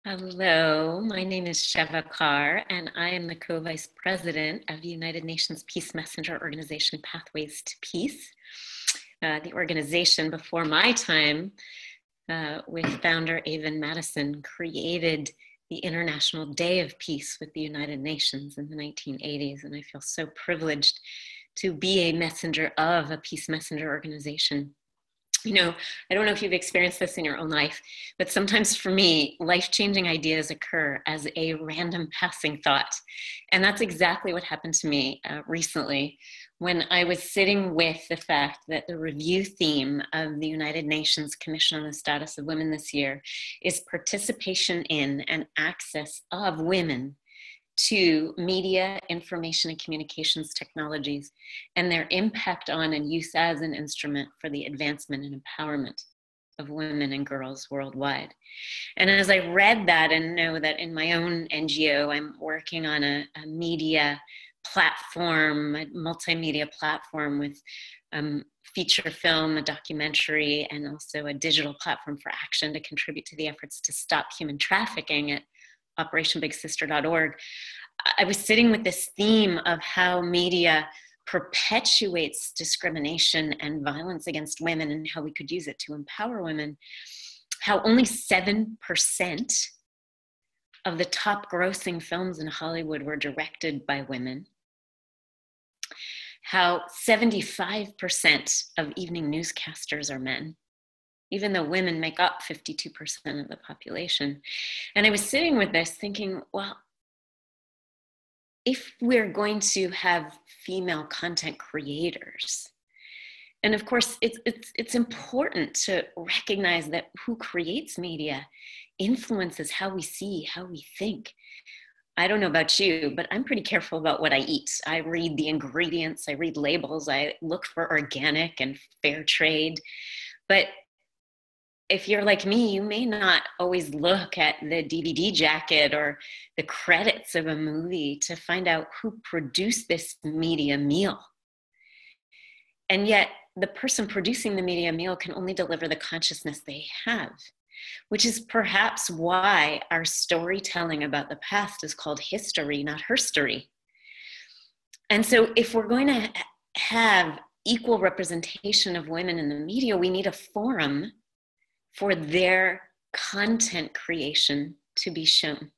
Hello, my name is Sheva Carr, and I am the co-vice president of the United Nations Peace Messenger Organization Pathways to Peace. The organization, before my time, with founder Avon Madison, created the International Day of Peace with the United Nations in the 1980s, and I feel so privileged to be a messenger of a peace messenger organization. You know, I don't know if you've experienced this in your own life, but sometimes for me, life-changing ideas occur as a random passing thought. And that's exactly what happened to me recently when I was sitting with the fact that the review theme of the United Nations Commission on the Status of Women this year is participation in and access of women to media, information, and communications technologies, and their impact on and use as an instrument for the advancement and empowerment of women and girls worldwide. And as I read that and know that in my own NGO, I'm working on a media platform, a multimedia platform with feature film, a documentary, and also a digital platform for action to contribute to the efforts to stop human trafficking at operationbigsister.org. I was sitting with this theme of how media perpetuates discrimination and violence against women and how we could use it to empower women. How only 7% of the top grossing films in Hollywood were directed by women. How 75% of evening newscasters are men, even though women make up 52% of the population. And I was sitting with this thinking, well, if we're going to have female content creators, and of course, it's important to recognize that who creates media influences how we see, how we think. I don't know about you, but I'm pretty careful about what I eat. I read the ingredients, I read labels, I look for organic and fair trade. But if you're like me, you may not always look at the DVD jacket or the credits of a movie to find out who produced this media meal. And yet, the person producing the media meal can only deliver the consciousness they have, which is perhaps why our storytelling about the past is called history, not herstory. And so if we're going to have equal representation of women in the media, we need a forum for their content creation to be shown.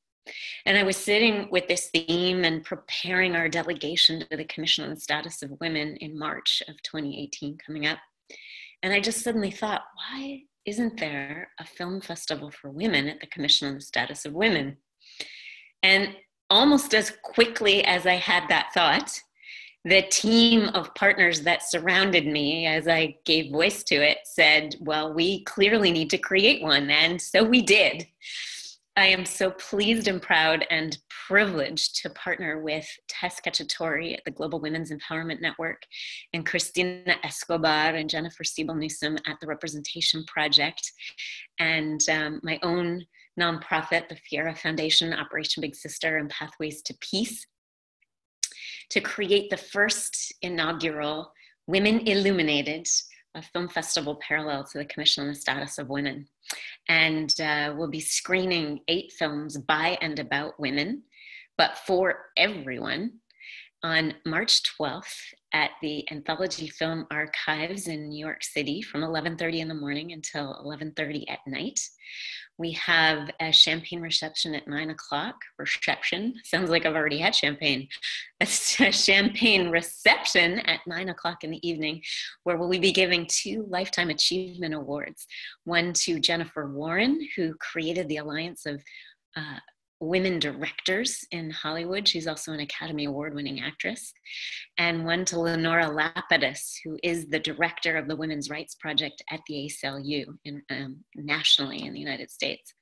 And I was sitting with this theme and preparing our delegation to the Commission on the Status of Women in March of 2018 coming up. And I just suddenly thought, why isn't there a film festival for women at the Commission on the Status of Women? And almost as quickly as I had that thought, the team of partners that surrounded me as I gave voice to it said, well, we clearly need to create one. And so we did. I am so pleased and proud and privileged to partner with Tess Cacciatore at the Global Women's Empowerment Network and Cristina Escobar and Jennifer Siebel-Newsome at the Representation Project and my own nonprofit, the Fyera Foundation, Operation Big Sister, and Pathways to Peace, to create the first inaugural Women Illuminated, a film festival parallel to the Commission on the Status of Women. And we'll be screening 8 films by and about women, but for everyone, on March 12th at the Anthology Film Archives in New York City from 11:30 in the morning until 11:30 at night. We have a champagne reception at 9 o'clock. Reception, sounds like I've already had champagne. A champagne reception at 9 o'clock in the evening, where we'll be giving 2 Lifetime Achievement Awards. One to Jennifer Warren, who created the Alliance of Women Directors in Hollywood. She's also an Academy Award-winning actress. And one to Lenora Lapidus, who is the director of the Women's Rights Project at the ACLU nationally in the United States.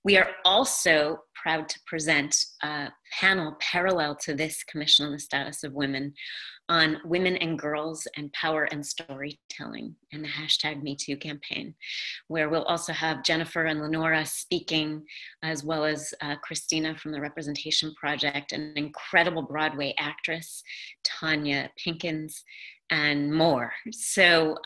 We are also proud to present a panel parallel to this Commission on the Status of Women on women and girls and power and storytelling and the hashtag #MeToo campaign, where we'll also have Jennifer and Lenora speaking, as well as Cristina from the Representation Project, an incredible Broadway actress, Tanya Pinkins, and more. So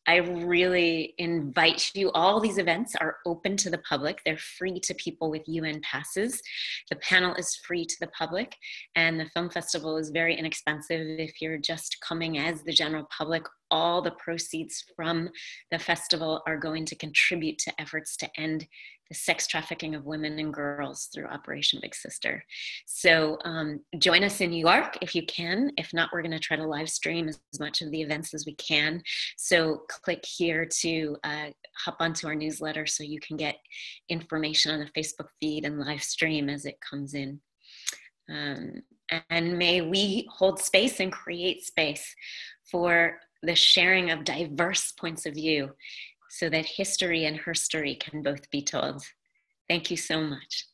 I really invite you. All these events are open to the public. They're free to people with UN passes. The panel is free to the public, and the film festival is very inexpensive. If you're just coming as the general public, all the proceeds from the festival are going to contribute to efforts to end the sex trafficking of women and girls through Operation Big Sister. So join us in New York if you can. If not, we're going to try to live stream as much of the events as we can. So click here to hop onto our newsletter so you can get information on the Facebook feed and live stream as it comes in. And may we hold space and create space for the sharing of diverse points of view so that history and herstory can both be told. Thank you so much.